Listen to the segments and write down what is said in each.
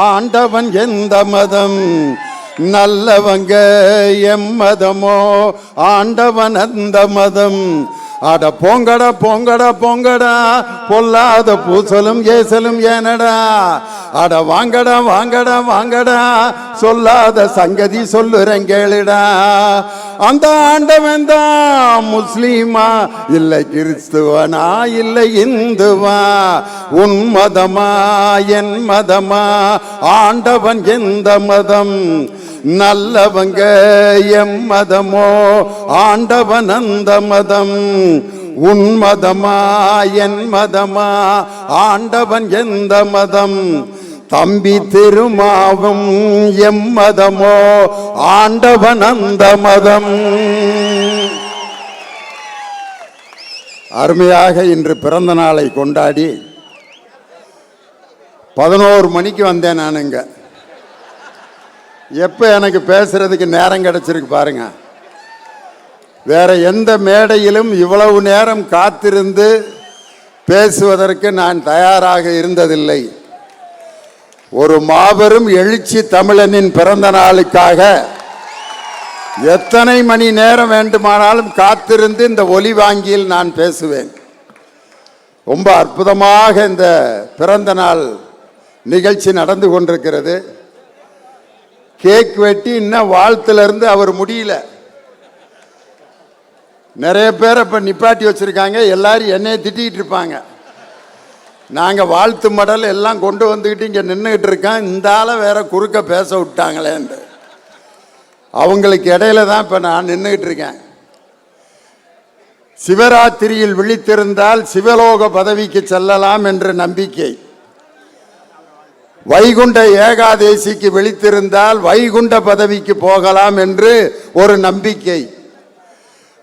ஆண்டவன் எந்த மதம் நல்லவங்க எம்மதமோ ஆண்டவன் அந்த மதம். அட போங்கடா போங்கடா போங்கடா பொல்லாத பூசலும் ஏசலும் ஏனடா. அட வாங்கடா வாங்கடா வாங்கடா சொல்லாத சங்கதி சொல்லுறேன் கேளுடா. அந்த ஆண்டவன் தான் முஸ்லீமா இல்லை கிறிஸ்துவனா இல்லை இந்துவா. உன் மதமா என் மதமா ஆண்டவன் எந்த மதம் நல்லவங்க எம் மதமோ ஆண்டவன் அந்த மதம். உன் மதமா என் மதமா ஆண்டவன் எந்த மதம். தம்பி திருமாவும் எம் மதமோ ஆண்டவன் அந்த மதம். அருமையாக இன்று பிறந்த நாளை கொண்டாடி 11 மணிக்கு வந்தேன் நானுங்க. எப்போ எனக்கு பேசுறதுக்கு நேரம் கிடைச்சிருக்கு பாருங்க. வேற எந்த மேடையிலும் இவ்வளவு நேரம் காத்திருந்து பேசுவதற்கு நான் தயாராக இருந்ததில்லை. ஒரு மாபெரும் எழுச்சி தமிழனின் பிறந்த நாளுக்காக எத்தனை மணி நேரம் வேண்டுமானாலும் காத்திருந்து இந்த ஒலி வாங்கியில் நான் பேசுவேன். ரொம்ப அற்புதமாக இந்த பிறந்த நாள் நிகழ்ச்சி நடந்து கொண்டிருக்கிறது. கேக் வெட்டி இன்னும் வாழ்த்திலிருந்து அவர் முடியல. நிறைய பேர் இப்போ நிப்பாட்டி வச்சுருக்காங்க. எல்லாரும் என்னையை திட்டிகிட்டு இருப்பாங்க. நாங்கள் வாழ்த்து மடல் எல்லாம் கொண்டு வந்துக்கிட்டு இங்கே நின்றுக்கிட்டு இருக்கோம். இந்த ஆளை வேற குறுக்க பேச விட்டாங்களேன்னு அவங்களுக்கு இடையில தான் இப்போ நான் நின்றுக்கிட்டு இருக்கேன். சிவராத்திரியில் விழித்திருந்தால் சிவலோக பதவிக்கு செல்லலாம் என்ற நம்பிக்கை. வைகுண்ட ஏகாதேசிக்கு விழித்திருந்தால் வைகுண்ட பதவிக்கு போகலாம் என்று ஒரு நம்பிக்கை.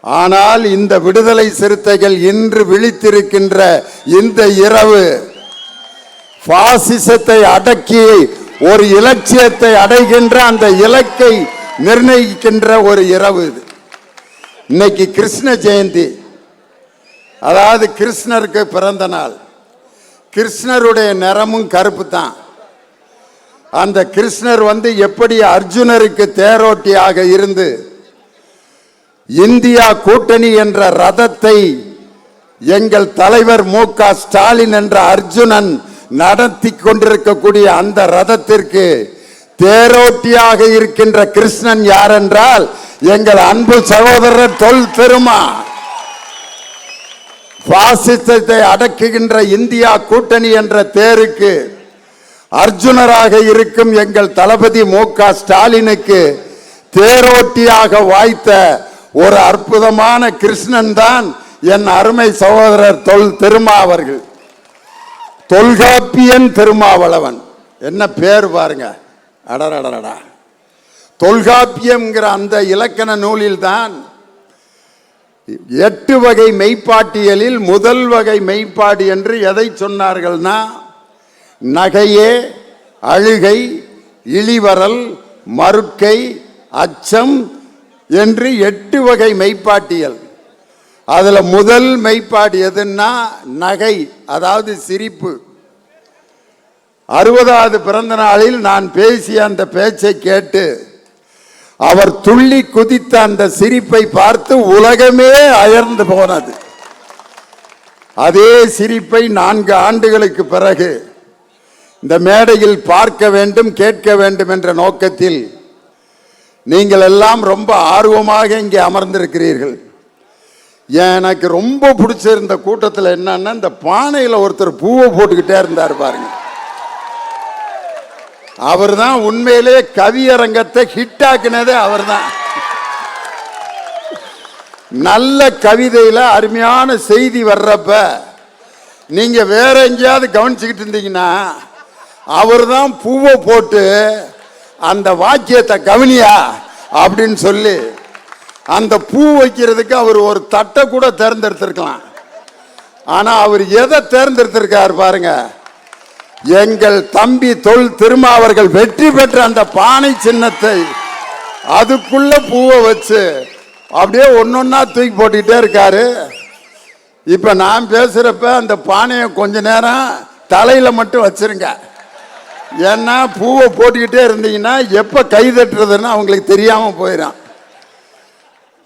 ஆனால் இந்த விடுதலை சிறுத்தைகள் இன்று விழித்திருக்கின்ற இந்த இரவு பாசிசத்தை அடக்கி ஒரு இலட்சியத்தை அடைகின்ற அந்த இலக்கை நிர்ணயிக்கின்ற ஒரு இரவு. இன்னைக்கு கிருஷ்ண ஜெயந்தி, அதாவது கிருஷ்ணருக்கு பிறந்த நாள். கிருஷ்ணருடைய நிறமும் கருப்பு தான். அந்த கிருஷ்ணர் எப்படி அர்ஜுனருக்கு தேரோட்டியாக இருந்து இந்தியா கூட்டணி என்ற ரதத்தை எங்கள் தலைவர் மு.க. ஸ்டாலின் என்ற அர்ஜுனன் நடத்தி கொண்டிருக்கக்கூடிய அந்த ரதத்திற்கு தேரோட்டியாக இருக்கின்ற கிருஷ்ணன் யார் என்றால் எங்கள் அன்பு சகோதரர் தொல் திருமா. பாசிசத்தை அடக்குகின்ற இந்தியா கூட்டணி என்ற தேருக்கு அர்ஜுனராக இருக்கும் எங்கள் தளபதி மு.க. ஸ்டாலினுக்கு தேரோட்டியாக வாய்த்த ஒரு அற்புதமான கிருஷ்ணன் தான் என் அருமை சகோதரர் தொல் திருமா அவர்கள். தொல்காப்பியன் திருமாவளவன், என்ன பேர் பாருங்க. அடடடடா. தொல்காப்பியம்ங்கிற அந்த இலக்கண நூலில் தான் 8 வகை மெய்ப்பாட்டியலில் முதல் வகை மெய்ப்பாடு என்று எதை சொன்னார்கள்னா நகையே, அழுகை, இழிவரல், மறுக்கை, அச்சம் என்று 8 வகை மெய்ப்பாட்டியல். அதுல முதல் மெய்ப்பாடு எதுன்னா நகை, அதாவது சிரிப்பு. 60வது பிறந்த நாளில் நான் பேசிய அந்த பேச்சை கேட்டு அவர் துள்ளி குதித்த அந்த சிரிப்பை பார்த்து உலகமே அயர்ந்து போனது. அதே சிரிப்பை 4 ஆண்டுகளுக்கு பிறகு இந்த மேடையில் பார்க்க வேண்டும், கேட்க வேண்டும் என்ற நோக்கத்தில் நீங்கள் எல்லாம் ரொம்ப ஆர்வமாக இங்கே அமர்ந்திருக்கிறீர்கள். எனக்கு ரொம்ப பிடிச்சிருந்த கூட்டத்தில் என்னன்னா, இந்த பானையில் ஒருத்தர் பூவை போட்டுக்கிட்டே இருந்தார் பாருங்க. அவர் தான் உண்மையிலே கவியரங்கத்தை ஹிட்டாக்குனதே அவர் தான். நல்ல கவிதையில அருமையான செய்தி வர்றப்ப நீங்க வேற எங்கேயாவது கவனிச்சுக்கிட்டு இருந்தீங்கன்னா அவர் தான் பூவை போட்டு அந்த வாக்கியத்தை கவனியா அப்படின்னு சொல்லி அந்த பூ வைக்கிறதுக்கு அவர் ஒரு தட்டை கூட தேர்ந்தெடுத்திருக்கலாம். ஆனா அவர் எதை தேர்ந்தெடுத்திருக்கார் பாருங்க. எங்கள் தம்பி தொல் திருமா அவர்கள் வெற்றி பெற்ற அந்த பானை சின்னத்தை அதுக்குள்ள பூவை வச்சு அப்படியே ஒன்னொன்னா தூக்கி போட்டுக்கிட்டே இருக்காரு. இப்ப நான் பேசுறப்ப அந்த பானையை கொஞ்ச நேரம் தலையில மட்டும் வச்சிருங்க. ஏன்னா பூவை போட்டுக்கிட்டே இருந்தீங்கன்னா எப்போ கை தட்டுறதுன்னு அவங்களுக்கு தெரியாமல் போயிடும்.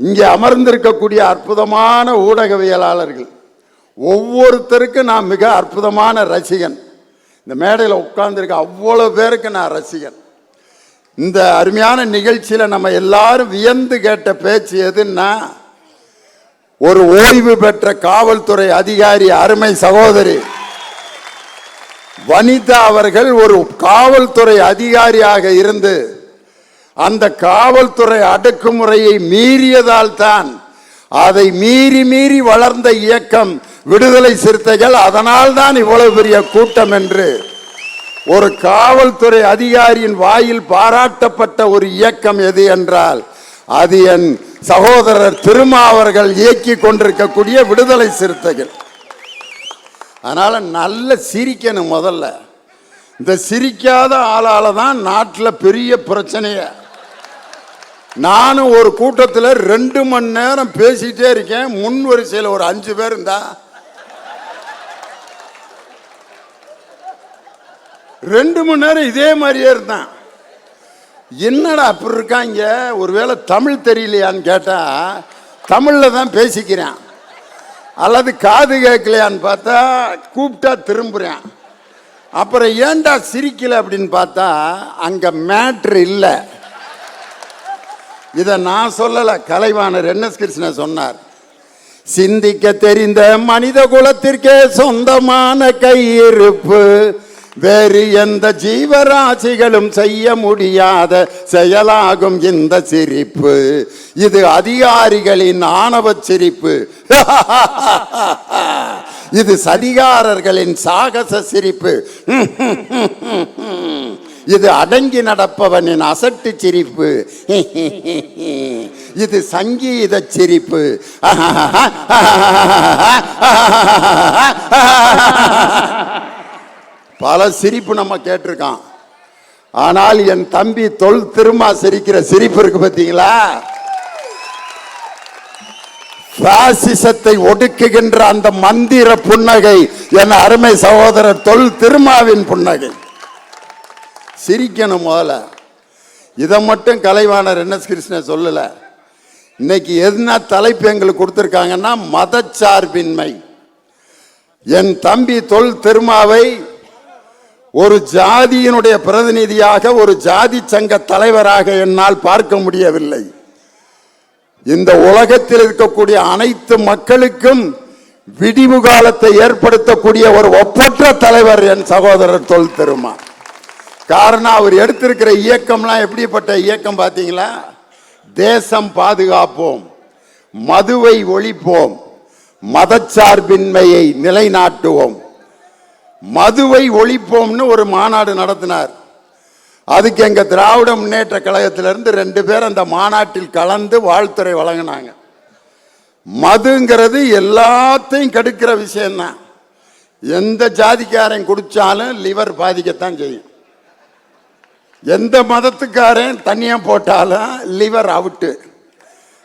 இங்கே அமர்ந்திருக்கக்கூடிய அற்புதமான ஊடகவியலாளர்கள் ஒவ்வொருத்தருக்கும் நான் மிக அற்புதமான ரசிகன். இந்த மேடையில் உட்கார்ந்துருக்க அவ்வளோ பேருக்கு நான் ரசிகன். இந்த அருமையான நிகழ்ச்சியில் நம்ம எல்லாரும் வியந்து கேட்ட பேச்சு எதுன்னா, ஒரு ஓய்வு பெற்ற காவல்துறை அதிகாரி அருமை சகோதரி வனிதா அவர்கள் ஒரு காவல்துறை அதிகாரியாக இருந்து அந்த காவல்துறை அடக்குமுறையை மீறியதால் தான் அதை மீறி மீறி வளர்ந்த இயக்கம் விடுதலை சிறுத்தைகள். அதனால் தான் இவ்வளவு பெரிய கூட்டம் என்று ஒரு காவல்துறை அதிகாரியின் வாயில் பாராட்டப்பட்ட ஒரு இயக்கம் எது என்றால் அது என் சகோதரர் திருமா அவர்கள் இயக்கி கொண்டிருக்கக்கூடிய விடுதலை சிறுத்தைகள். அதனால நல்ல சிரிக்கணும். முதல்ல இந்த சிரிக்காத ஆளால தான் நாட்டில் பெரிய பிரச்சனைய. நானும் ஒரு கூட்டத்தில் 2 மணி நேரம் பேசிட்டே இருக்கேன். முன் வரிசையில் ஒரு 5 பேர் இருந்தா 2 மணி நேரம் இதே மாதிரியே இருந்தான். என்னடா அப்படி இருக்காங்க, ஒருவேளை தமிழ் தெரியலையான்னு கேட்டா தமிழ்ல தான் பேசிக்கிறேன், அல்லது காது கேட்கலையான்னு பார்த்தா கூப்பிட்டா திரும்புறேன். அப்புறம் ஏன்டா சிரிக்கல அப்படின்னு பார்த்தா அங்க மேட்ரு இல்லை. இதை நான் சொல்லல, கலைவாணர் NS கிருஷ்ணன் சொன்னார். சிந்திக்க தெரிந்த மனித குலத்திற்கே சொந்தமான கையிருப்பு வேறு எந்த ஜீவராசிகளும் செய்ய முடியாத செயலாகும் இந்த சிரிப்பு. இது அதிகாரிகளின் ஆணவ சிரிப்பு, இது சதிகாரர்களின் சாகச சிரிப்பு, இது அடங்கி நடப்பவனின் அசட்டு சிரிப்பு, இது சங்கீத சிரிப்பு. பல சிரிப்பு நம்ம கேட்டிருக்கான். ஆனால் என் தம்பி தொல் திருமா சிரிக்கிற சிரிப்பு இருக்கு பார்த்தீங்களா, பாசிசத்தை ஒடுக்குகின்ற அந்த மந்திர புன்னகை என் அருமை சகோதரர் தொல் திருமாவின் புன்னகை. சிரிக்கணும் முதல்ல. இதை மட்டும் கலைவாணர் NS கிருஷ்ணன் சொல்லல. இன்னைக்கு என்ன தலைப்பு எங்களுக்கு கொடுத்திருக்காங்கன்னா மதச்சார்பின்மை. என் தம்பி தொல் திருமாவை ஒரு ஜாதியினுடைய பிரதிநிதியாக, ஒரு ஜாதி சங்க தலைவராக என்னால் பார்க்க முடியவில்லை. இந்த உலகத்தில் இருக்கக்கூடிய அனைத்து மக்களுக்கும் விடிவு காலத்தை ஏற்படுத்தக்கூடிய ஒரு ஒப்பற்ற தலைவர் என் சகோதரர் தொல் திருமா. காரணம், அவர் எடுத்திருக்கிற இயக்கம்லாம் எப்படிப்பட்ட இயக்கம் பார்த்தீங்களா? தேசம் பாதுகாப்போம், மதுவை ஒழிப்போம், மதச்சார்பின்மையை நிலைநாட்டுவோம். மதுவை ஒழிப்போம்னு ஒரு மாநாடு நடத்தினார். அதுக்கு எங்க திராவிட முன்னேற்ற கழகத்திலிருந்து 2 பேர் அந்த மாநாட்டில் கலந்து வாழ்த்துறை வழங்கினாங்க. மதுங்கிறது எல்லாத்தையும் கெடுக்கிற விஷயம்தான். எந்த ஜாதிக்காரன் குடிச்சாலும் லிவர் பாதிக்கத்தான் செய்யும். எந்த மதத்துக்காரன் தண்ணியா போட்டாலும் லிவர் அவுட்டு.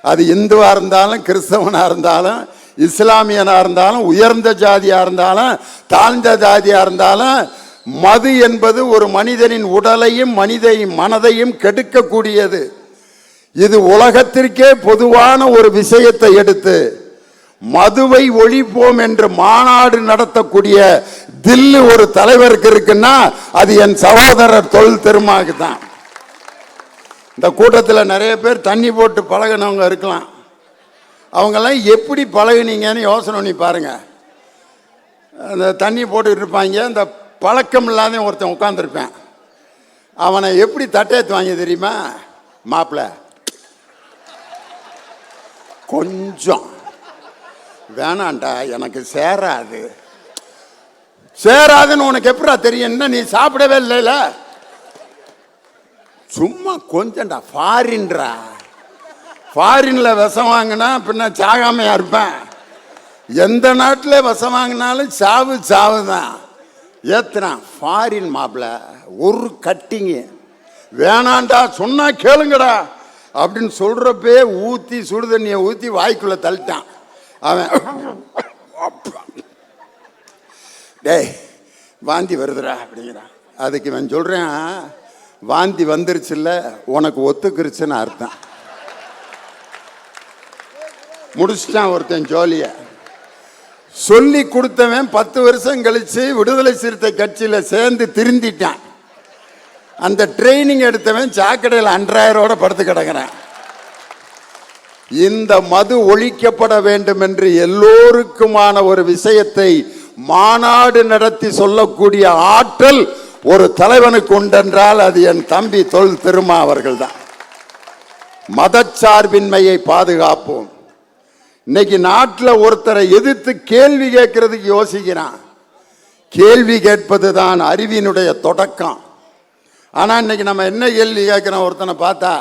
அது இந்துவா இருந்தாலும், கிறிஸ்தவனா இருந்தாலும், இஸ்லாமியனா இருந்தாலும், உயர்ந்த ஜாதியா இருந்தாலும், தாழ்ந்த ஜாதியா இருந்தாலும், மது என்பது ஒரு மனிதனின் உடலையும் மனதையும் கெடுக்கக்கூடியது. இது உலகத்திற்கே பொதுவான ஒரு விஷயத்தை எடுத்து மதுவை ஒழிப்போம் என்று மாநாடு நடத்தக்கூடிய தில்லு ஒரு தலைவருக்கு இருக்குன்னா அது என் சகோதரர் தொல் திருமாவுக்கு தான். இந்த கூட்டத்தில் நிறைய பேர் தண்ணி போட்டு பழகினவங்க இருக்கலாம். அவங்கெல்லாம் எப்படி பழகினீங்கன்னு யோசனை பண்ணி பாருங்க. அந்த தண்ணி போட்டுக்கிட்டு இருப்பாங்க. இந்த பழக்கம் இல்லாத ஒருத்தன் உட்காந்துருப்பேன். அவனை எப்படி தட்டையத்து வாங்கி தெரியுமா? மாப்பிள்ள கொஞ்சம் வேணாண்டா, எனக்கு சேராதுன்னு உனக்கு எப்படா தெரியும்? நீ சாப்பிடவே இல்லைல, சும்மா கொஞ்சம்டா. ஃபாரின்ல விஷம் வாங்கினா பின்ன சாகாமையா இருப்பேன். எந்த நாட்டில் விஷம் வாங்கினாலும் சாவு தான். ஏத்துறான் ஃபாரின் மாப்பிள்ள ஒரு கட்டிங்க. வேணாண்டா, சொன்னா கேளுங்கடா அப்படின்னு சொல்றப்பே ஊத்தி சுடு தண்ணியை ஊத்தி வாய்க்குள்ள தள்ளிட்டான் அவன். டேய் வாந்தி வருதுடா அப்படிங்கிறான். அதுக்கு இவன் சொல்றேன், வாந்தி வந்துருச்சுல்ல, உனக்கு ஒத்துக்குருச்சுன்னு அர்த்தம். முடிச்சிட்டான் ஒருத்தன் ஜோலிய. சொல்லி கொடுத்தவன் 10 வருஷம் கழிச்சு விடுதலை சிறுத்தை கட்சியில சேர்ந்து திருந்திட்டான். அந்த ட்ரைனிங் எடுத்தவன் சாக்கடையில் அன்றாயிரோட படுத்து கிடக்கிறான். இந்த மது ஒழிக்கப்பட வேண்டும் என்று எல்லோருக்குமான ஒரு விஷயத்தை மாநாடு நடத்தி சொல்லக்கூடிய ஆற்றல் ஒரு தலைவனுக்கு உண்டென்றால் அது என் தம்பி தொல் திருமா அவர்கள் தான். மதச்சார்பின்மையை பாதுகாப்போம். இன்னைக்கு நாட்டில் ஒருத்தரை எதிர்த்து கேள்வி கேட்கறதுக்கு யோசிக்கிறான். கேள்வி கேட்பது தான் அறிவினுடைய தொடக்கம். ஆனா இன்னைக்கு நம்ம என்ன கேள்வி கேட்கிறோம்? ஒருத்தனை பார்த்தா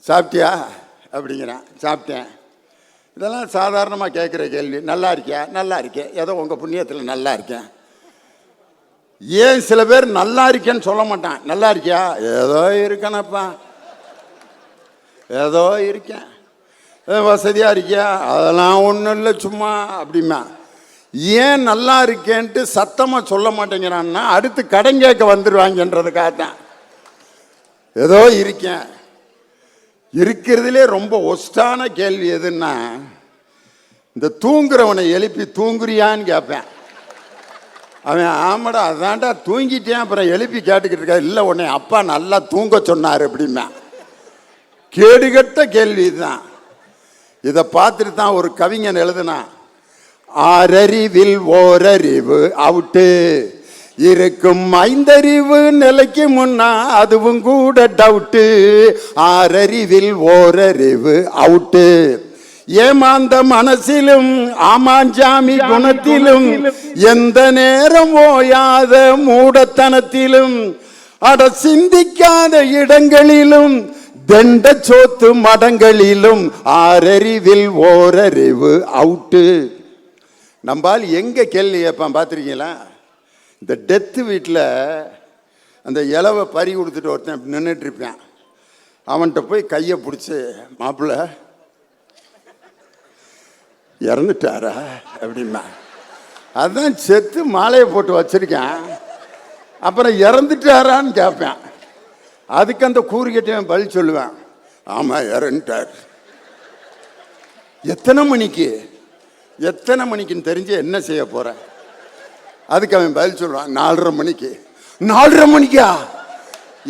சாப்பிட்டியா அப்படிங்கிறான். சாப்பிட்டேன். இதெல்லாம் சாதாரணமாக கேட்குற கேள்வி. நல்லா இருக்கியா? நல்லா இருக்கேன். ஏதோ உங்கள் புண்ணியத்தில் நல்லா இருக்கேன். ஏன் சில பேர் நல்லா இருக்கேன்னு சொல்ல மாட்டான். நல்லா இருக்கியா? ஏதோ இருக்கேனப்பா, ஏதோ இருக்கேன். வசதியாக இருக்கியா? அதெல்லாம் ஒன்றும் இல்லை சும்மா அப்படிமா. ஏன் நல்லா இருக்கேன்ட்டு சத்தமாக சொல்ல மாட்டேங்கிறான்னா அடுத்து கடன் கேட்க வந்துடுவாங்கன்றதுக்காக தான். ஏதோ இருக்கேன். இருக்கிறதுலே ரொம்ப ஒஸ்டான கேள்வி எதுன்னா, இந்த தூங்குறவனை எழுப்பி தூங்குறியான்னு கேட்பேன். அவன் ஆமாடா அதான்டா தூங்கிட்டேன், அப்புறம் எழுப்பி கேட்டுக்கிட்டு இருக்கா. இல்லை உன்னை அப்பா நல்லா தூங்க சொன்னார் அப்படின்னா. கேடுகட்ட கேள்வி இதுதான். இதை பார்த்துட்டு தான் ஒரு கவிஞன் எழுதுனா, ஆறறிவில் ஓரறிவு அவுட்டு இருக்கும் 5 அறிவு நிலைக்கு முன்னா அதுவும் கூட டவுட்டு. ஆறறிவில் ஓரறிவு அவுட்டு. ஏமாந்த மனசிலும் ஆமாஞ்சாமி குணத்திலும் எந்த நேரம் ஓயாத மூடத்தனத்திலும் அட சிந்திக்காத இடங்களிலும் தண்ட சோத்து மடங்களிலும் ஆறறிவில் ஓரறிவு அவுட்டு. நம்பால் எங்க கேள்வி கேட்பான் பார்த்துருக்கீங்களா? இந்த டெத்து வீட்டில் அந்த இலவை பறி கொடுத்துட்டு ஒருத்தன் நின்றுட்டு இருப்பேன். அவன்கிட்ட போய் கையை பிடிச்சி, மாப்பிள்ள இறந்துட்டாரா அப்படின்னா, அதுதான் செத்து மாலையை போட்டு வச்சிருக்கேன், அப்புறம் இறந்துட்டாரான்னு கேட்பேன். அதுக்கு அந்த கூறு கட்டியவன் பதில் சொல்லுவேன், ஆமாம் இறந்துட்டார். எத்தனை மணிக்கு எத்தனை மணிக்குன்னு தெரிஞ்சு என்ன செய்ய போற? அதுக்கு அவன் பதில் சொல்லுவான், 4:30 மணிக்கு. 4:30 மணிக்கா?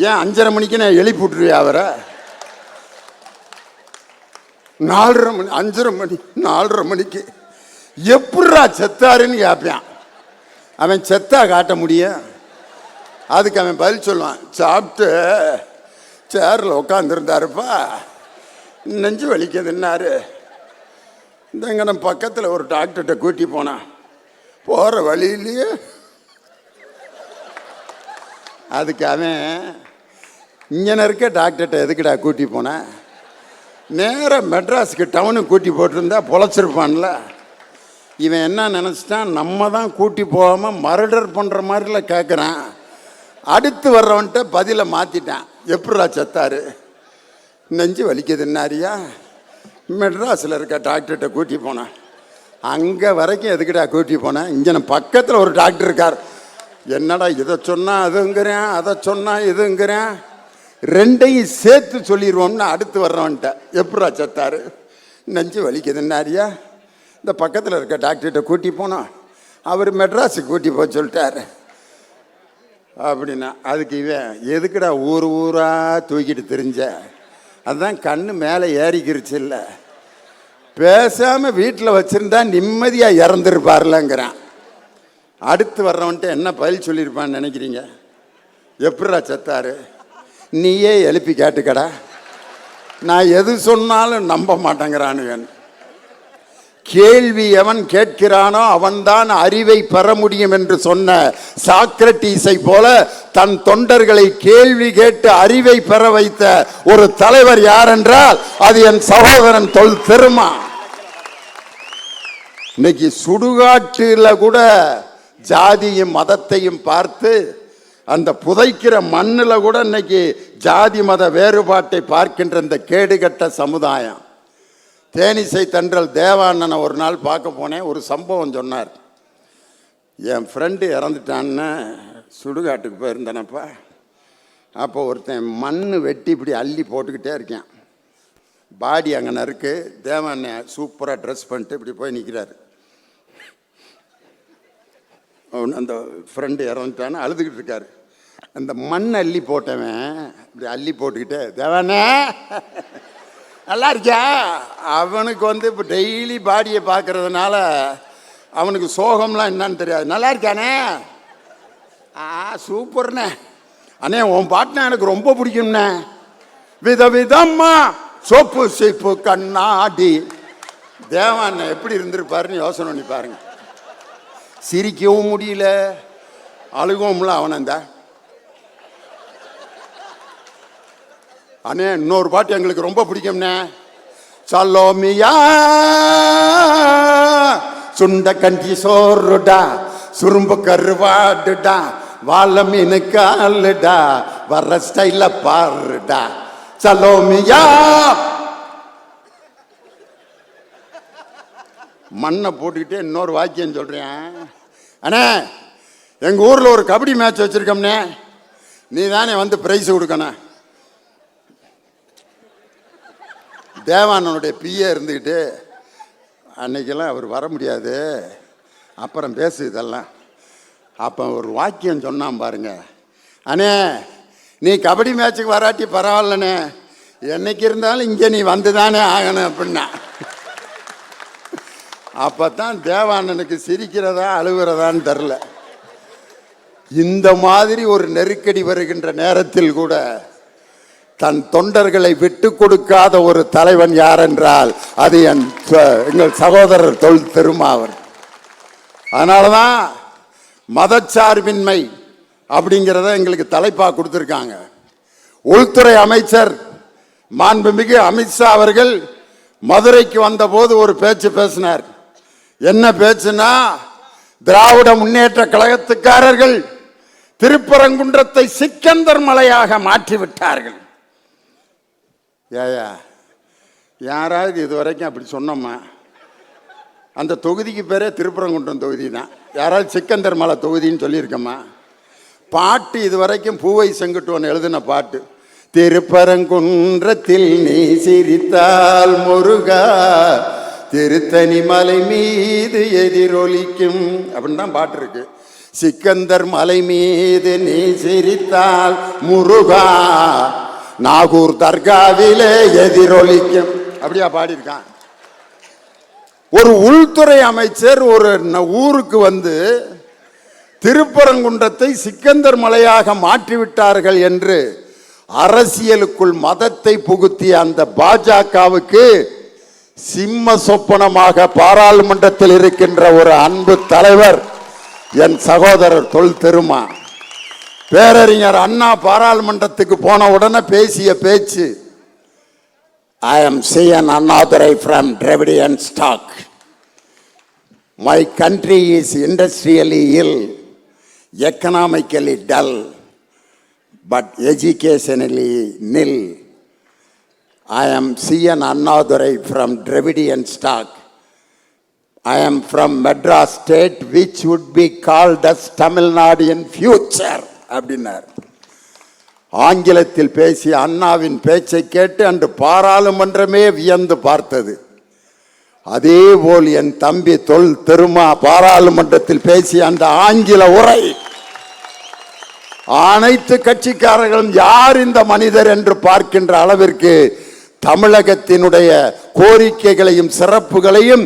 ஏன் 5:30 மணிக்கு நான் எழுப்பி விட்டுருவியா அவரை? 4:30 மணி 5:30 மணி 4:30 மணிக்கு எப்படா செத்தாருன்னு கேட்பான். அவன் செத்தா காட்ட முடியும்? அதுக்கு அவன் பதில் சொல்லுவான், சாப்பிட்டு சேரில் உட்காந்துருந்தாருப்பா, நெஞ்சு வலிக்குதுன்னாரு. இந்தங்க நம்ம பக்கத்தில் ஒரு டாக்டர்கிட்ட கூட்டி போனான். போகிற வழியிலேயே அதுக்கு அவன், இங்கே இருக்க டாக்டர்கிட்ட எதுக்குடா கூட்டி போனேன், நேராக மெட்ராஸுக்கு டவுனுக்கு கூட்டி போட்டிருந்தா பொழைச்சிருப்பான்ல. இவன் என்ன நினச்சிட்டான், நம்ம தான் கூட்டி போகாமல் மர்டர் பண்ணுற மாதிரில கேட்குறான். அடுத்து வர்றவன்ட்ட பதிலை மாற்றிட்டான். எப்படா செத்தாரு? நெஞ்சு வலிக்குதுன்னாரியா, மெட்ராஸில் இருக்க டாக்டர்கிட்ட கூட்டி போனேன். அங்கே வரைக்கும் எதுக்கிட்டா கூட்டி போனேன்? இங்கே நம்ம பக்கத்தில் ஒரு டாக்டர் இருக்கார். என்னடா இதை சொன்னால் அதுங்கிறேன், அதை சொன்னால் இதுங்கிறேன், ரெண்டையும் சேர்த்து சொல்லிடுவோம்னு அடுத்து வர்றவன்ட்ட எப்படா செத்தாரு? நெஞ்சு வலிக்குதுன்னாரியா, இந்த பக்கத்தில் இருக்க டாக்டர்கிட்ட கூட்டி போனோம், அவர் மெட்ராஸுக்கு கூட்டி போக சொல்லிட்டார் அப்படின்னா. அதுக்கு இவன், எதுக்குடா ஊர் ஊராக தூக்கிட்டு தெரிஞ்ச, அதுதான் கண்ணு மேலே ஏறிக்கிருச்சு இல்லை, பேசாமல் வீட்டில் வச்சுருந்தா நிம்மதியாக இறந்துருப்பார்லங்கிறான். அடுத்து வர்றவன்ட்டு என்ன பதில் சொல்லியிருப்பான்னு நினைக்கிறீங்க? எப்படா செத்தாரு? நீயே எழுப்பி கேட்டுக்கடா, நான் எது சொன்னாலும் நம்ப மாட்டேங்கிறானு. கேள்வி எவன் கேட்கிறானோ அவன்தான் அறிவை பெற முடியும் என்று சொன்ன சாக்ரட்டீஸை போல தன் தொண்டர்களை கேள்வி கேட்டு அறிவை பெற வைத்த ஒரு தலைவர் யார் என்றால் அது என் சகோதரன் தொல் திருமா. இன்னைக்கு சுடுகாட்டில் கூட ஜாதியும் மதத்தையும் பார்த்து, அந்த புதைக்கிற மண்ணில் கூட இன்னைக்கு ஜாதி மத வேறுபாட்டை பார்க்கின்ற இந்த கேடுகட்ட சமுதாயம். தேனிசை தென்றல் தேவாண்ணனை ஒரு நாள் பார்க்க போனேன். ஒரு சம்பவம் சொன்னார். என் ஃப்ரெண்டு இறந்துட்டான்னு சுடுகாட்டுக்கு போயிருந்தேனப்பா. அப்போ ஒருத்தன் மண் வெட்டி இப்படி அள்ளி போட்டுக்கிட்டே இருக்கேன். பாடி அங்கே இருக்கு. தேவன் சூப்பராக ட்ரெஸ் பண்ணிட்டு இப்படி போய் நிற்கிறாரு. அந்த ஃப்ரெண்டு இறந்துட்டான்னு அழுதுகிட்டு இருக்காரு. அந்த மண் அள்ளி போட்டவன் இப்படி அள்ளி போட்டுக்கிட்டே, தேவனே நல்லா இருக்கியா? அவனுக்கு வந்து இப்போ டெய்லி பாடியை பார்க்கறதுனால அவனுக்கு சோகம்லாம் என்னன்னு தெரியாது. நல்லா இருக்கானே? சூப்பர்ண்ணே. அண்ணே உன் பாட்டுனா எனக்கு ரொம்ப பிடிக்கும்ண்ணே. விதவிதம்மா சோப்பு சீப்பு கண்ணாடி. தேவான் எப்படி இருந்திருப்பாருன்னு யோசனை பண்ணி பாருங்க. சிரிக்கவும் முடியல, அழுகவும்ல. அவனந்த அண்ணே இன்னொரு பாட்டு எங்களுக்கு ரொம்ப பிடிக்கும்ண்ணே. சலோமியா சுண்ட கஞ்சி சோறுடா, சுரும்பு கருவாடுடா, வாழ மீனு காலுடா, வர்ற ஸ்டைல பாருடா. சலோமியா மண்ணை போட்டுக்கிட்டே இன்னொரு வாக்கியம் சொல்றேன். அண்ணே எங்க ஊர்ல ஒரு கபடி மேட்ச் வச்சிருக்கோம்னே, நீ தானே வந்து பிரைஸ் கொடுக்கணும். தேவானனுடைய பிஏ இருந்துக்கிட்டு, அன்னைக்கெல்லாம் அவர் வர முடியாது, அப்புறம் பேசு இதெல்லாம். அப்போ ஒரு வாக்கியம் சொன்னான் பாருங்க. அண்ணே நீ கபடி மேட்சுக்கு வராட்டி பரவாயில்லண்ணே, என்னைக்கு இருந்தாலும் இங்கே நீ வந்து தானே ஆகணும் அப்படின்னா. அப்போ தான் தேவானனுக்கு சிரிக்கிறதா அழுகிறதான்னு தெரில. இந்த மாதிரி ஒரு நெருக்கடி வருகின்ற நேரத்தில் கூட தன் தொண்டர்களை விட்டு கொடுக்காத ஒரு தலைவன் யார் என்றால் அது எங்கள் சகோதரர் தொல் திருமாவர். அதனாலதான் மதச்சார்பின்மை அப்படிங்கிறத எங்களுக்கு தலைப்பா கொடுத்திருக்காங்க. உள்துறை அமைச்சர் மாண்புமிகு அமித்ஷா அவர்கள் மதுரைக்கு வந்த போது ஒரு பேச்சு பேசினார். என்ன பேச்சுனா, திராவிட முன்னேற்ற கழகத்துக்காரர்கள் திருப்பரங்குன்றத்தை சிக்கந்தர் மலையாக மாற்றிவிட்டார்கள். ஏயா யாராவது இது வரைக்கும் அப்படி சொன்னோமா? அந்த தொகுதிக்கு பேரே திருப்பரங்குன்றம் தொகுதி தான். யாராவது சிக்கந்தர் மலை தொகுதின்னு சொல்லியிருக்கோமா? பாட்டு இது வரைக்கும் பூவை செங்குட்டுவன் எழுதின பாட்டு, திருப்பரங்குன்றத்தில் நீ சிரித்தால் முருகா திருத்தணி மலை மீது எதிரொலிக்கும் அப்படின்னு தான் பாட்டு இருக்கு. சிக்கந்தர் மலை மீது நீ சிரித்தால் முருகா நாகூர் தர்காவிலே எதிரொலிக்கும் அப்படியா பாடியிருக்கான். ஒரு உள்துறை அமைச்சர் ஒரு ஊருக்கு வந்து திருப்பரங்குன்றத்தை சிக்கந்தர் மலையாக மாற்றிவிட்டார்கள் என்று அரசியலுக்குள் மதத்தை புகுத்திய அந்த பாஜகவுக்கு சிம்ம சொப்பனமாக பாராளுமன்றத்தில் இருக்கின்ற ஒரு அன்பு தலைவர் என் சகோதரர் தொல் திருமா. பேரறிஞர் அண்ணா பாராளுமன்றத்துக்கு போன உடனே பேசிய பேச்சு, I am C.N. Annadurai from Dravidian stock. My country is industrially ill, economically dull, but educationally nil. I am C.N. Annadurai from Dravidian stock. I am from Madras state, which would be called as Tamil Nadu in future. அப்படின்னார். ஆங்கிலத்தில் பேசிய அண்ணாவின் பேச்சை கேட்டு அன்று பாராளுமன்றமே வியந்து பார்த்தது. அதே போல் என் தம்பி தொல் திருமா பாராளுமன்றத்தில் பேசிய அந்த ஆங்கில உரை அனைத்து கட்சிக்காரர்களும் யார் இந்த மனிதர் என்று பார்க்கின்ற அளவிற்கு தமிழகத்தினுடைய கோரிக்கைகளையும் சிறப்புகளையும்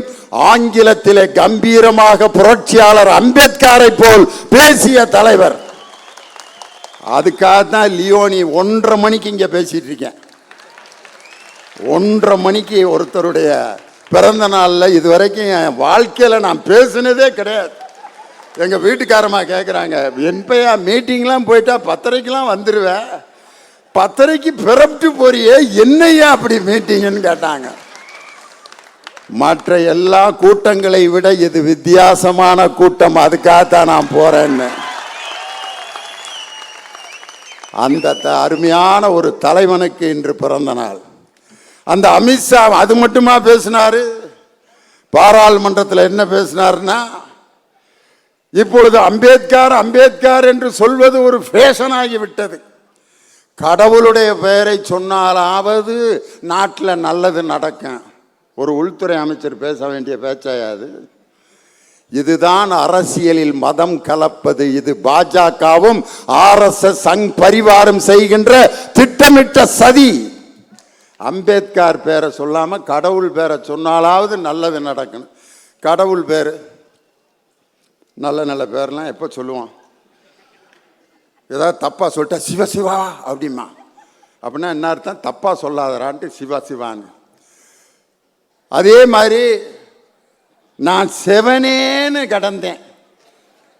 ஆங்கிலத்திலே கம்பீரமாக புரட்சியாளர் அம்பேத்கரை போல் பேசிய தலைவர். அதுக்காக தான் லியோனி 1:30 மணிக்கு இங்கே பேசிட்டு இருக்கேன். 1:30 மணிக்கு ஒருத்தருடைய பிறந்த நாளில் இதுவரைக்கும் என் வாழ்க்கையில் நான் பேசினதே கிடையாது. எங்கள் வீட்டுக்காரமாக கேட்குறாங்க, என்பையா மீட்டிங்லாம் போயிட்டா 10:30க்கெலாம் வந்துடுவேன், 10:30க்கு பிறப்பிட்டு போறியே என்னையா அப்படி மீட்டிங்னு கேட்டாங்க. மற்ற எல்லா கூட்டங்களை விட இது வித்தியாசமான கூட்டம், அதுக்காகத்தான் நான் போறேன்னு. அந்த அருமையான ஒரு தலைவனுக்கு இன்று பிறந்த நாள். அந்த அமித்ஷா அது மட்டுமா பேசினாரு? பாராளுமன்றத்தில் என்ன பேசினாருன்னா, இப்பொழுது அம்பேத்கர் அம்பேத்கர் என்று சொல்வது ஒரு ஃபேஷன் ஆகிவிட்டது. கடவுளுடைய பெயரை சொன்னாலாவது நாட்டில் நல்லது நடக்கும். ஒரு உள்துறை அமைச்சர் பேச வேண்டிய பேச்சாயாது. இதுதான் அரசியலில் மதம் கலப்பது. இது பாஜகவும் RSS சங் பரிவாரம் செய்கின்ற திட்டமிட்ட சதி. அம்பேத்கர் பேரை சொல்லாம கடவுள் பேரை சொன்னாலாவது நல்லது நடக்கணும். கடவுள் பேர் நல்ல நல்ல பேர்லாம் எப்போ சொல்லுவான்? ஏதாவது தப்பா சொல்லிட்டா சிவ சிவா அப்படிமா. அப்படின்னா என்ன அர்த்தம்? தப்பா சொல்லாதரான்ட்டு சிவா சிவான்னு. அதே மாதிரி நான் செவனேன்னு கடந்தேன்,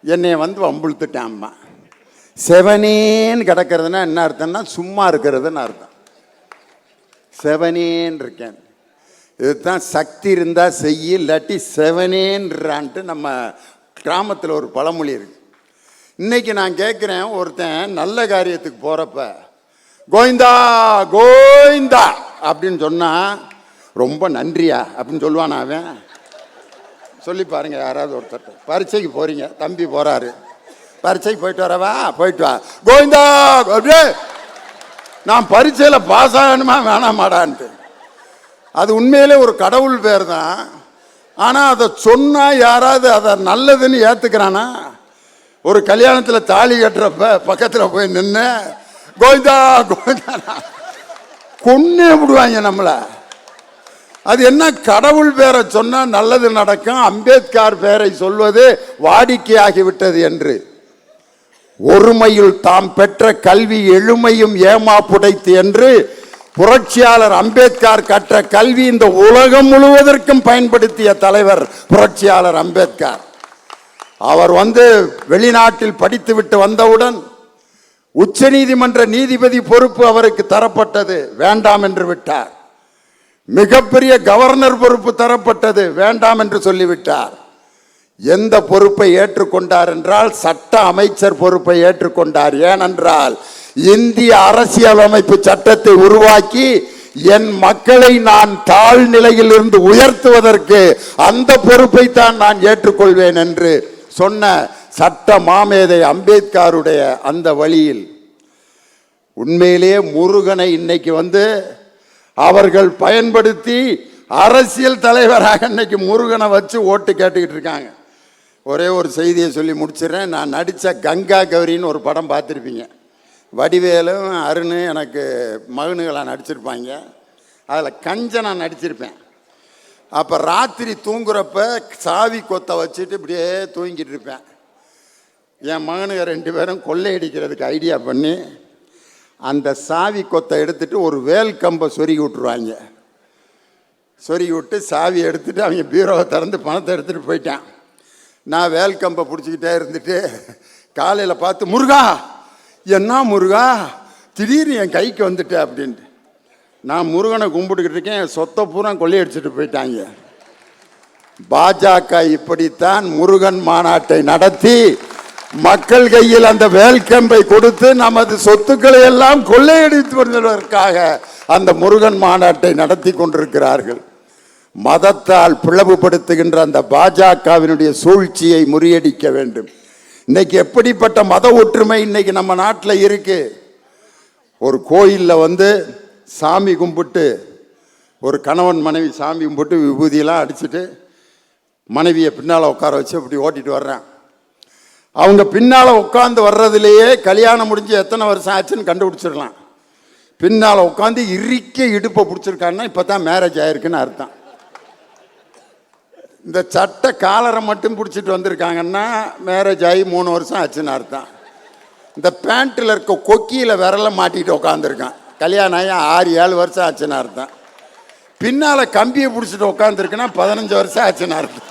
என்னை வந்து வம்புழுத்துட்டேன் அம்மா. செவனேன்னு கிடக்கிறதுனா என்ன அர்த்தம்னா சும்மா இருக்கிறதுன்னு அர்த்தம். செவனேன்னு இருக்கேன். இதுதான் சக்தி இருந்தால் செய்ய, இல்லாட்டி செவனேன்றான்ட்டு நம்ம கிராமத்தில் ஒரு பழமொழி இருக்கு. இன்னைக்கு நான் கேட்குறேன், ஒருத்தன் நல்ல காரியத்துக்கு போகிறப்ப கோவிந்தா கோவிந்தா அப்படின்னு சொன்னால் ரொம்ப நன்றியா அப்படின்னு சொல்லுவான். அவன் சொல்லி பாருங்க, யாராவது ஒருத்தர் பரீட்சைக்கு போறீங்க, தம்பி போறாரு, பரீட்சைக்கு போயிட்டு வரவா, போயிட்டு வா கோவிந்தா, அப்படியே நான் பரீட்சையில் பாஸ் ஆகணுமா வேணாமாடான்ட்டு. அது உண்மையிலே ஒரு கடவுள் பேர் தான். ஆனால் அதை சொன்னால் யாராவது அதை நல்லதுன்னு ஏற்றுக்கிறானா? ஒரு கல்யாணத்தில் தாலி கட்டுறப்ப பக்கத்தில் போய் நின்று கோவிந்தா கோவிந்தா கொன்னே விடுவாங்க நம்மளை. அது என்ன கடவுள் பேரை சொன்னால் நல்லது நடக்கும், அம்பேத்கர் பேரை சொல்வது வாடிக்கையாகிவிட்டது என்று. ஒருமையில் தாம் பெற்ற கல்வி எழுமையும் ஏமாப்புடைத்து என்று புரட்சியாளர் அம்பேத்கர் கற்ற கல்வி இந்த உலகம் முழுவதற்கும் பயன்படுத்திய தலைவர் புரட்சியாளர் அம்பேத்கர். அவர் வெளிநாட்டில் படித்துவிட்டு வந்தவுடன் உச்சநீதிமன்ற நீதிபதி பொறுப்பு அவருக்கு தரப்பட்டது, வேண்டாம் என்று விட்டார். மிகப்பெரிய கவர்னர் பொறுப்பு தரப்பட்டது, வேண்டாம் என்று சொல்லிவிட்டார். எந்த பொறுப்பை ஏற்றுக்கொண்டார் என்றால் சட்ட அமைச்சர் பொறுப்பை ஏற்றுக்கொண்டார். ஏனென்றால் இந்திய அரசியலமைப்பு சட்டத்தை உருவாக்கி என் மக்களை நான் தாழ்நிலையில் இருந்து உயர்த்துவதற்கு அந்த பொறுப்பை தான் நான் ஏற்றுக்கொள்வேன் என்று சொன்ன சட்ட மாமேதை அம்பேத்கருடைய அந்த வழியில் உண்மையிலேயே முருகனை இன்னைக்கு அவர்கள் பயன்படுத்தி அரசியல் தலைவராக இன்னைக்கு முருகனை வச்சு ஓட்டு கேட்டுக்கிட்டு இருக்காங்க. ஒரே ஒரு செய்தியை சொல்லி முடிச்சிடறேன். நான் நடித்த கங்கா கௌரின்னு ஒரு படம் பார்த்துருப்பீங்க. வடிவேலும் அருண் எனக்கு மகனுகளாக நடிச்சிருப்பாங்க. அதில் கஞ்சனை நடிச்சிருப்பேன். அப்போ ராத்திரி தூங்குறப்ப சாவி கொத்தை வச்சுட்டு இப்படியே தூங்கிட்டு இருப்பேன். என் மகனுங்க 2 பேரும் கொள்ளையடிக்கிறதுக்கு ஐடியா பண்ணி அந்த சாவி கொத்தை எடுத்துட்டு ஒரு வேல் கம்பை சொருகி விட்டுருவாங்க. சொருகி விட்டு சாவி எடுத்துட்டு அவங்க பீரோவை திறந்து பணத்தை எடுத்துகிட்டு போயிட்டான். நான் வேல் கம்பை பிடிச்சிக்கிட்டே இருந்துட்டு காலையில் பார்த்து, முருகா என்ன முருகா திடீர்னு என் கைக்கு வந்துட்டேன் அப்படின்ட்டு. நான் முருகனை கும்பிட்டுக்கிட்டு இருக்கேன், என் சொத்தை பூரா கொள்ளையடிச்சிட்டு போயிட்டாங்க. பாஜக இப்படித்தான் முருகன் மாநாட்டை நடத்தி மக்கள் கையில் அந்த வேல்கம்பை கொடுத்து நமது சொத்துக்களை எல்லாம் கொள்ளையடித்து வருவதற்காக அந்த முருகன் மாநாட்டை நடத்தி கொண்டிருக்கிறார்கள். மதத்தால் பிளவுபடுத்துகின்ற அந்த பாஜகவினுடைய சூழ்ச்சியை முறியடிக்க வேண்டும். இன்னைக்கு எப்படிப்பட்ட மத ஒற்றுமை இன்னைக்கு நம்ம நாட்டில் இருக்கு. ஒரு கோயிலில் சாமி கும்பிட்டு, ஒரு கணவன் மனைவி சாமி கும்பிட்டு விபூதியெல்லாம் அடிச்சுட்டு மனைவியை பின்னால் உட்கார வச்சு இப்படி ஓட்டிட்டு வர்றேன். அவங்க பின்னால் உட்காந்து வர்றதுலேயே கல்யாணம் முடிஞ்சு எத்தனை வருஷம் ஆச்சுன்னு கண்டுபிடிச்சிடலாம். பின்னால் உட்காந்து இறுக்க இடுப்பை பிடிச்சிருக்காங்கன்னா இப்போ தான் மேரேஜ் ஆயிருக்குன்னு அர்த்தம். இந்த சட்டை காலரை மட்டும் பிடிச்சிட்டு வந்திருக்காங்கன்னா மேரேஜ் ஆகி 3 வருஷம் ஆச்சுன்னு அர்த்தம். இந்த பேண்ட்டில் இருக்க கொக்கியில் விரலை மாட்டிகிட்டு உட்காந்துருக்கான், கல்யாணம் ஆகி 6-7 வருஷம் ஆச்சுன்னு அர்த்தம். பின்னால் கம்பியை பிடிச்சிட்டு உட்காந்துருக்குன்னா 15 வருஷம் ஆச்சுன்னு அர்த்தம்.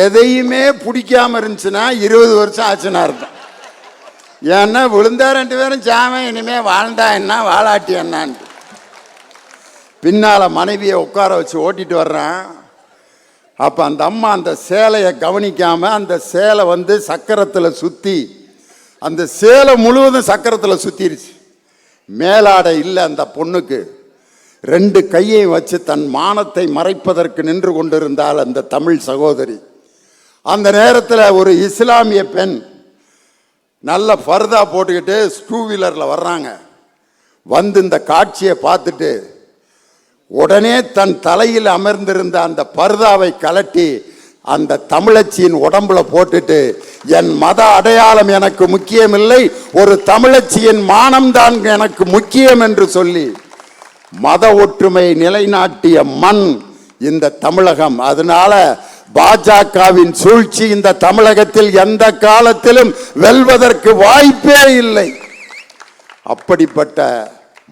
எதையுமே பிடிக்காம இருந்துச்சுன்னா 20 வருஷம் ஆச்சுன்னு அர்த்தம். ஏன்னா விழுந்தா 2 பேரும் சாமன், இனிமே வாழ்ந்தா என்ன வாழாட்டி என்னான்ட்டு. பின்னால் மனைவியை உட்கார வச்சு ஓட்டிட்டு வர்றேன். அப்போ அந்த அம்மா அந்த சேலையை கவனிக்காமல் அந்த சேலை சக்கரத்தில் சுற்றி, அந்த சேலை முழுவதும் சக்கரத்தில் சுற்றிருச்சு. மேலாடை இல்லை அந்த பொண்ணுக்கு. 2 கையை வச்சு தன் மானத்தை மறைப்பதற்கு நின்று கொண்டிருந்தால் அந்த தமிழ் சகோதரி. அந்த நேரத்தில் ஒரு இஸ்லாமிய பெண் நல்ல பர்தா போட்டுக்கிட்டு 2 வீலரில் வர்றாங்க. வந்து இந்த காட்சியை பார்த்துட்டு உடனே தன் தலையில் அமர்ந்திருந்த அந்த பர்தாவை கலட்டி அந்த தமிழச்சியின் உடம்புல போட்டுட்டு, என் மத அடையாளம் எனக்கு முக்கியமில்லை, ஒரு தமிழச்சியின் மானம்தான் எனக்கு முக்கியம் என்று சொல்லி மத ஒற்றுமை நிலைநாட்டிய மண் இந்த தமிழகம். அதனால பாஜகவின் சூழ்ச்சி இந்த தமிழகத்தில் எந்த காலத்திலும் வெல்வதற்கு வாய்ப்பே இல்லை. அப்படிப்பட்ட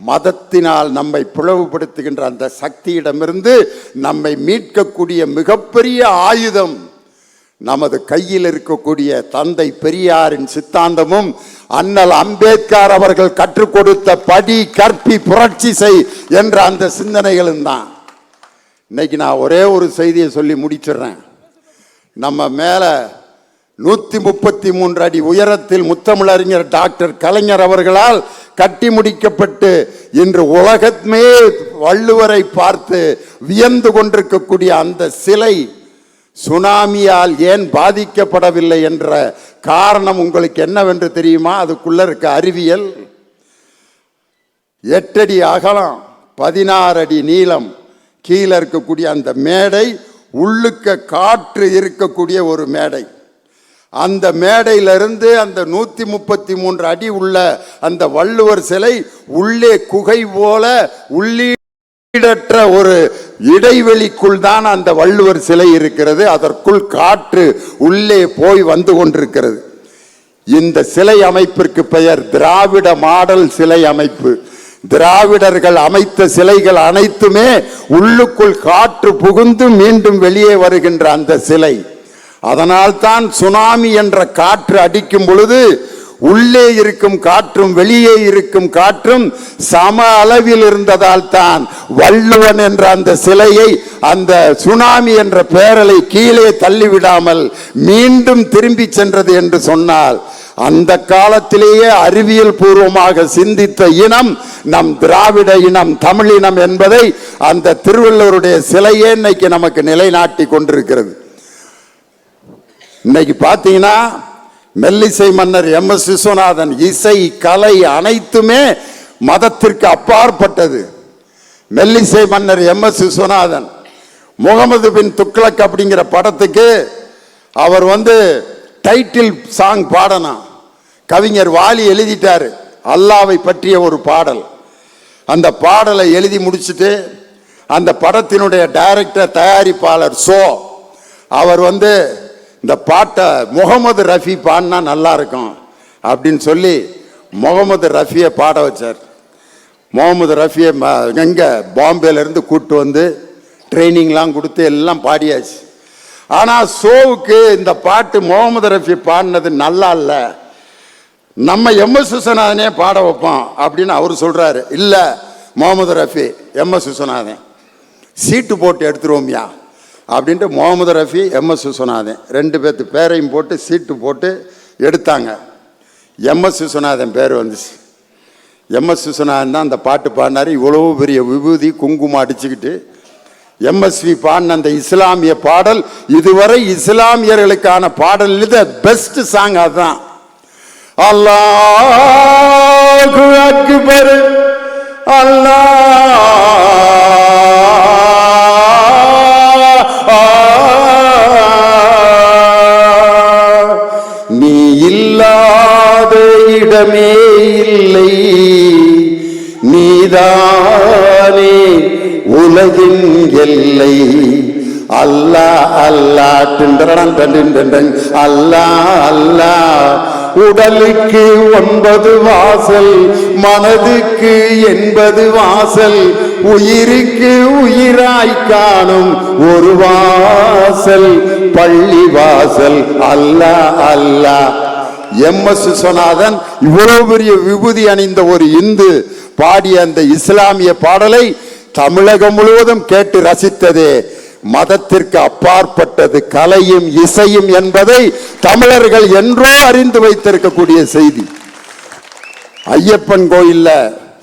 மதத்தினால் நம்மை பிளவுபடுத்துகின்ற அந்த சக்தியிடமிருந்து நம்மை மீட்கக்கூடிய மிகப்பெரிய ஆயுதம் நமது கையில் இருக்கக்கூடிய தந்தை பெரியாரின் சித்தாந்தமும் அண்ணல் அம்பேத்கர் அவர்கள் கற்றுக் கொடுத்த படி கற்பி புரட்சி செய் என்ற அந்த சிந்தனைகளும் தான். இன்னைக்கு நான் ஒரே ஒரு செய்தியை சொல்லி முடிச்சிடுறேன். நம்ம மேல 133 அடி உயரத்தில் முத்தமிழறிஞர் டாக்டர் கலைஞர் அவர்களால் கட்டி முடிக்கப்பட்டு இன்று உலகமே வள்ளுவரை பார்த்து வியந்து கொண்டிருக்கக்கூடிய அந்த சிலை சுனாமியால் ஏன் பாதிக்கப்படவில்லை என்ற காரணம் உங்களுக்கு என்னவென்று தெரியுமா? அதுக்குள்ள இருக்க அறிவியல். 8 அடி அகலம், 16 அடி நீளம், கீழே இருக்கக்கூடிய அந்த மேடை உள்ளுக்க காற்று இருக்கக்கூடிய ஒரு மேடை. அந்த மேடையிலிருந்து அந்த 133 அடி உள்ள அந்த வள்ளுவர் சிலை உள்ளே குகை போல உள்ளீடற்ற ஒரு இடைவெளிக்குள் தான் அந்த வள்ளுவர் சிலை இருக்கிறது. அதற்குள் காற்று உள்ளே போய் வந்து கொண்டிருக்கிறது. இந்த சிலை அமைப்பிற்கு பெயர் திராவிட மாடல் சிலை அமைப்பு. திராவிடர்கள் அமைத்த சிலைகள் அனைத்துமே உள்ளுக்குள் காற்று புகுந்து மீண்டும் வெளியே வருகின்ற அந்த சிலை. அதனால் தான் சுனாமி என்ற காற்று அடிக்கும் பொழுது உள்ளே இருக்கும் காற்றும் வெளியே இருக்கும் காற்றும் சம அளவில் இருந்ததால் தான் வள்ளுவன் என்ற அந்த சிலையை அந்த சுனாமி என்ற பேரலை கீழே தள்ளிவிடாமல் மீண்டும் திரும்பி சென்றது என்று சொன்னால், அந்த காலத்திலேயே அறிவியல் பூர்வமாக சிந்தித்த இனம் நம் திராவிட இனம், தமிழினம் என்பதை அந்த திருவள்ளுவருடைய சிலையே இன்னைக்கு நமக்கு நிலைநாட்டி கொண்டிருக்கிறது. இன்னைக்கு பார்த்தீங்கன்னா மெல்லிசை மன்னர் MS விஸ்வநாதன் இசை கலை அனைத்துமே மதத்திற்கு அப்பாற்பட்டது. மெல்லிசை மன்னர் MS விஸ்வநாதன் முகமது பின் துக்ளக் அப்படிங்கிற படத்துக்கு அவர் டைட்டில் சாங் பாடணும். கவிஞர் வாலி எழுதிட்டாரு அல்லாவை பற்றிய ஒரு பாடல். அந்த பாடலை எழுதி முடிச்சுட்டு அந்த படத்தினுடைய டைரக்டர் தயாரிப்பாளர் அவர் இந்த பாட்டை முகமது ரஃபி பாடினா நல்லா இருக்கும் அப்படின்னு சொல்லி முகமது ரஃபியை பாட வச்சார். முகமது ரஃபியை எங்கே பாம்பேலேருந்து கூப்பிட்டு வந்து ட்ரைனிங்லாம் கொடுத்து எல்லாம் பாடியாச்சு. ஆனால் ஷோவுக்கு இந்த பாட்டு முகமது ரஃபி பாடினது நல்லா இல்லை, நம்ம MS விஸ்வநாதனே பாட வைப்போம் அப்படின்னு அவர் சொல்கிறாரு. இல்லை முகமது ரஃபி MS விஸ்வநாதன் சீட்டு போட்டு எடுத்துருவோம்யா அப்படின்ட்டு முகமது ரஃபி MS விஸ்வநாதன் 2 பேர்த்து பேரையும் போட்டு சீட்டு போட்டு எடுத்தாங்க. MS விஸ்வநாதன் பேர் வந்துச்சு. MS விஸ்வநாதன் தான் அந்த பாட்டு பாடினார். இவ்வளவு பெரிய விபூதி குங்குமம் அடிச்சுக்கிட்டு MSV பாடின அந்த இஸ்லாமிய பாடல் இதுவரை இஸ்லாமியர்களுக்கான பாடல் பெஸ்ட் சாங் அதுதான். அல்லாஹு அக்பர் நீ இல்லாத இடமே இல்லை, நீதானே உலகின் எல்லை. அல்லாஹ் அல்லாஹ் டிண்டரன் டிண்டரன் அல்லாஹ் அல்லாஹ். உடலுக்கு 9 வாசல், மனதுக்கு 80 வாசல், உயிருக்கு உயிராய் காணும் ஒரு வாசல் பள்ளி வாசல். அல்லாஹ் அல்லாஹ். MS விஸ்வநாதன் இவ்வளவு பெரிய விபூதி அணிந்த ஒரு இந்து பாடிய அந்த இஸ்லாமிய பாடலை தமிழகம் முழுவதும் கேட்டு ரசித்ததே மதத்திற்கு அப்பாற்பட்டது, கலையும் இசையும் என்பதை தமிழர்கள் என்றோ அறிந்து வைத்திருக்கக்கூடிய செய்தி. ஐயப்பன் கோயில்ல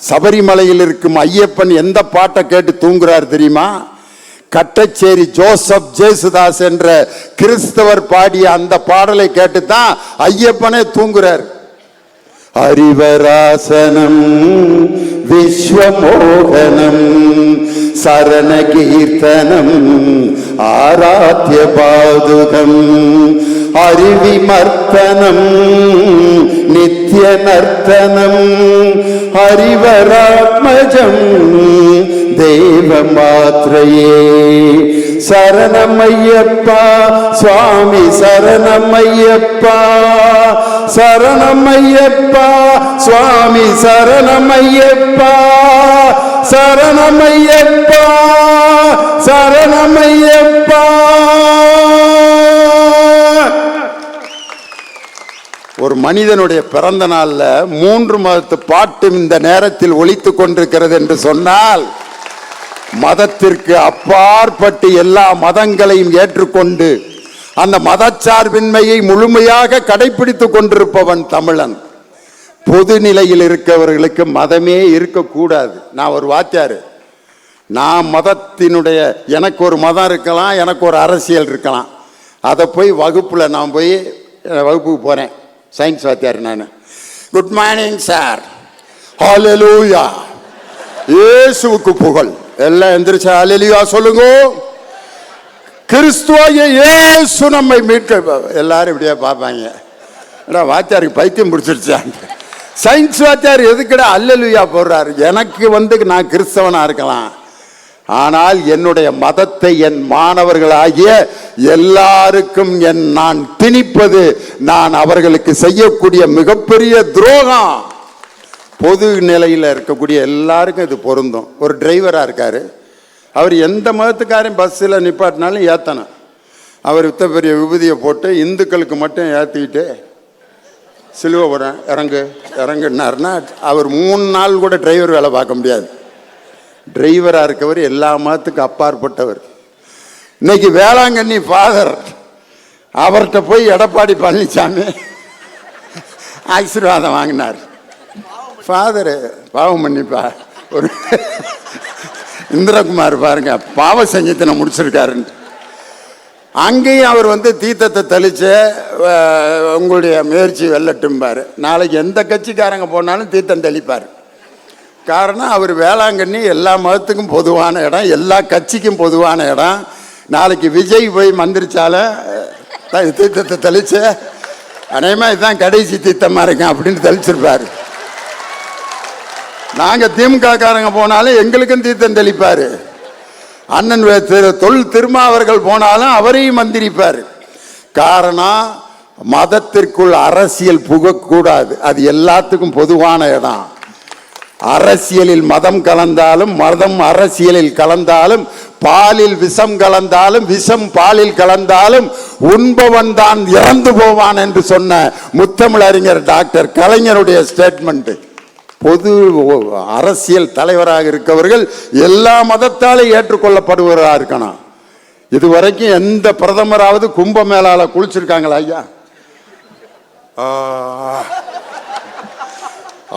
சபரிமலையில் இருக்கும் ஐயப்பன் எந்த பாட்டை கேட்டு தூங்குறார் தெரியுமா? கட்டச்சேரி ஜோசப் ஜேசுதாஸ் என்ற கிறிஸ்தவர் பாடிய அந்த பாடலை கேட்டுத்தான் ஐயப்பனே தூங்குறார். ஹரிவராசனம் விஸ்வமோகனம் சரண கீர்த்தனம் ஆராத்ய பாதுகம் ஹரிவிமர்த்தனம் நித்ய நர்த்தனம் ஹரிவராத்மஜம் தேவமாத்ரயே சரணமையப்பா சுவாமி சரணமையப்பா சரணமையப்பா சுவாமி சரணமையப்பா சரணமையப்பா சரணமையப்பா. ஒரு மனிதனுடைய பிறந்த நாள்ல 3 மதத்து பாட்டு இந்த நேரத்தில் ஒலித்துக் கொண்டிருக்கிறது என்று சொன்னால், மதத்திற்கு அப்பாற்பட்டு எல்லா மதங்களையும் ஏற்றுக்கொண்டு அந்த மதச்சார்பின்மையை முழுமையாக கடைபிடித்துக் கொண்டிருப்பவன் தமிழன். பொது நிலையில் இருக்கவர்களுக்கு மதமே இருக்கக்கூடாது. நான் ஒரு வாத்தியார், நான் மதத்தினுடைய எனக்கு ஒரு மதம் இருக்கலாம், எனக்கு ஒரு அரசியல் இருக்கலாம். அதை போய் வகுப்பில் நான் போய் வகுப்புக்கு போகிறேன், சயின்ஸ் வாத்தியார் நான். குட் மார்னிங் சார், ஹல்லேலூயா, இயேசுவுக்கு புகழ். எல்லாம் எந்திரிச்சா ஹல்லேலூயா சொல்லுங்க. கிறிஸ்துவாகிய இயேசு நம்மை மீட்க. எல்லாரும் இப்படியே பார்ப்பாங்க, வாத்தியாருக்கு பைத்தியம் பிடிச்சிருச்சான். சயின்ஸ் வாத்தியார் எதுக்கடா ஹல்லேலூயா போடுறாரு? எனக்கு நான் கிறிஸ்தவனா இருக்கலாம், ஆனால் என்னுடைய மதத்தை என் மாணவர்களாகிய எல்லாருக்கும் நான் திணிப்பது நான் அவர்களுக்கு செய்யக்கூடிய மிகப்பெரிய துரோகம். பொது நிலையில் இருக்கக்கூடிய எல்லாருக்கும் இது பொருந்தும். ஒரு டிரைவராக இருக்கார், அவர் எந்த மதத்துக்காரையும் பஸ்ஸில் நிப்பாட்டினாலும் ஏற்றணும். அவர் இத்த பெரிய விபூதியை போட்டு இந்துக்களுக்கு மட்டும் ஏற்றிக்கிட்டு சிலுவை போகிறேன் இறங்குனாருன்னா அவர் 3 நாள் கூட டிரைவர் வேலை பார்க்க முடியாது. டிரைவராக இருக்கவர் எல்லா மதத்துக்கும் அப்பாற்பட்டவர். இன்னைக்கு வேளாங்கண்ணி ஃபாதர், அவர்கிட்ட போய் எடப்பாடி பழனிசாமி ஆசீர்வாதம் வாங்கினார். ஃபாதரு பாவம் பண்ணிப்பா, ஒரு இந்திரகுமார் பாருங்க பாவ சஞ்சத்தினை முடிச்சிருக்காருன்னு. அங்கேயும் அவர் தீர்த்தத்தை தெளிச்சு உங்களுடைய முயற்சி வெல்லட்டும்பார். நாளைக்கு எந்த கட்சிக்காரங்க போனாலும் தீர்த்தம் தெளிப்பார். காரணம், அவர் வேளாங்கண்ணி எல்லா மதத்துக்கும் பொதுவான இடம், எல்லா கட்சிக்கும் பொதுவான இடம். நாளைக்கு விஜய் போய் மந்திரிச்சாலும் தீர்த்தத்தை தெளிச்சு அநேகமாக இதுதான் கடைசி தீர்த்தமாக இருக்கேன் அப்படின்னு தெளிச்சிருப்பார். நாங்கள் திமுக காரங்க போனாலும் எங்களுக்கும் தீர்த்தம் தெளிப்பார். அண்ணன் திருமாவர்கள் போனாலும் அவரையும் மந்திரிப்பார். காரணம், மதத்திற்குள் அரசியல் புகக்கூடாது. அது எல்லாத்துக்கும் பொதுவான இடம். அரசியலில் மதம் கலந்தாலும், மதம் அரசியலில் கலந்தாலும், பாலில் விஷம் கலந்தாலும், விஷம் பாலில் கலந்தாலும் உண்பவன் தான் இறந்து போவான் என்று சொன்ன முத்தமிழறிஞர் டாக்டர் கலைஞருடைய ஸ்டேட்மெண்ட். பொது அரசியல் தலைவராக இருக்கவர்கள் எல்லா மதத்தாலும் ஏற்றுக்கொள்ளப்படுவராக இருக்கணும். இதுவரைக்கும் எந்த பிரதமராவது கும்பமேளால குளிச்சிருக்காங்களா ஐயா?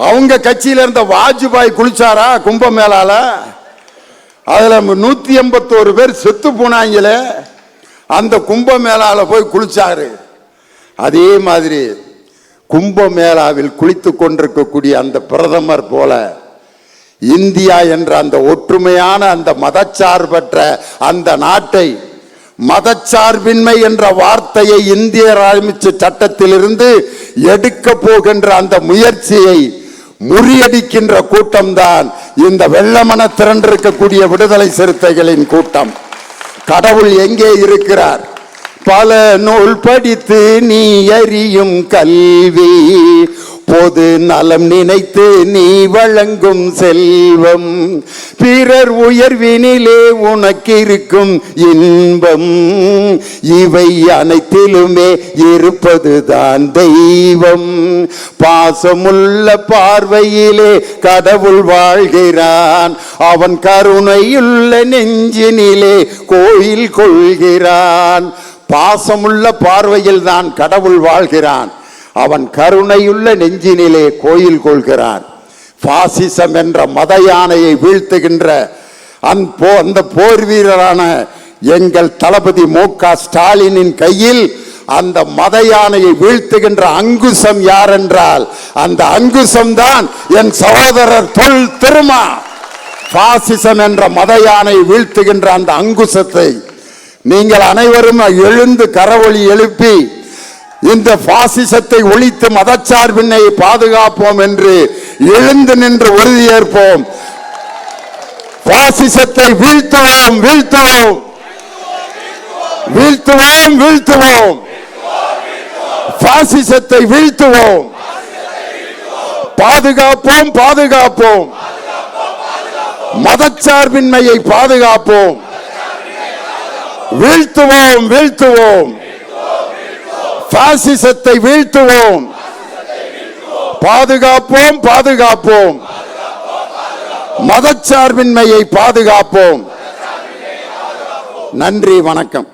அவங்க கட்சியில இருந்த வாஜ்பாய் குளிச்சாரா கும்பமேளால? அதுல 181 பேர் செத்து போனாங்களே, அந்த கும்பமேளால போய் குளிச்சாரு. அதே மாதிரி கும்பமேளாவில் குளித்து கொண்டிருக்கக்கூடிய அந்த பிரதமர் போல இந்தியா என்ற அந்த ஒற்றுமையான அந்த மதச்சார்பற்ற அந்த நாட்டை, மதச்சார்பின்மை என்ற வார்த்தையை இந்திய அரசியல் சட்டத்திலிருந்து எடுக்க போகின்ற அந்த முயற்சியை முறியடிக்கின்ற கூட்டம்தான் இந்த வெள்ளமன திரண்டிருக்கக்கூடிய விடுதலை சிறுத்தைகளின் கூட்டம். கடவுள் எங்கே இருக்கிறார்? பல நூல் படித்து நீ அறியும் கல்வி, பொது நலம் நினைத்து நீ வழங்கும் செல்வம், பிறர் உயர்வினிலே உனக்கு இருக்கும் இன்பம், இவை அனைத்திலுமே இருப்பதுதான் தெய்வம். பாசமுள்ள பார்வையிலே கடவுள் வாழ்கிறான், அவன் கருணையுள்ள நெஞ்சினிலே கோயில் கொள்கிறான். பாசமுள்ள பார்வையில் தான் கடவுள் வாழ்கிறான், அவன் கருணையுள்ள நெஞ்சினிலே கோயில் கொள்கிறான். பாசிசம் என்ற மத யானையை வீழ்த்துகின்ற அந்த போர் வீரரான எங்கள் தளபதி மு.க. ஸ்டாலினின் கையில் அந்த மத யானையை வீழ்த்துகின்ற அங்குசம் யார் என்றால் அந்த அங்குசம் தான் என் சகோதரர் தொல் திருமா. பாசிசம் என்ற மத யானையை வீழ்த்துகின்ற அந்த அங்குசத்தை நீங்கள் அனைவரும் எழுந்து கரவொலி எழுப்பி இந்த பாசிசத்தை ஒழித்து மதச்சார்பின்மையை பாதுகாப்போம் என்று எழுந்து நின்று உறுதியேற்போம். பாசிசத்தை வீழ்த்துவோம் வீழ்த்துவோம் வீழ்த்துவோம் வீழ்த்துவோம். பாசிசத்தை வீழ்த்துவோம், பாதுகாப்போம் பாதுகாப்போம், மதச்சார்பின்மையை பாதுகாப்போம், வீழ்த்துவோம் வீழ்த்துவோம், பாசிசத்தை வீழ்த்துவோம், பாதுகாப்போம் பாதுகாப்போம், மதச்சார்பின்மையை பாதுகாப்போம். நன்றி, வணக்கம்.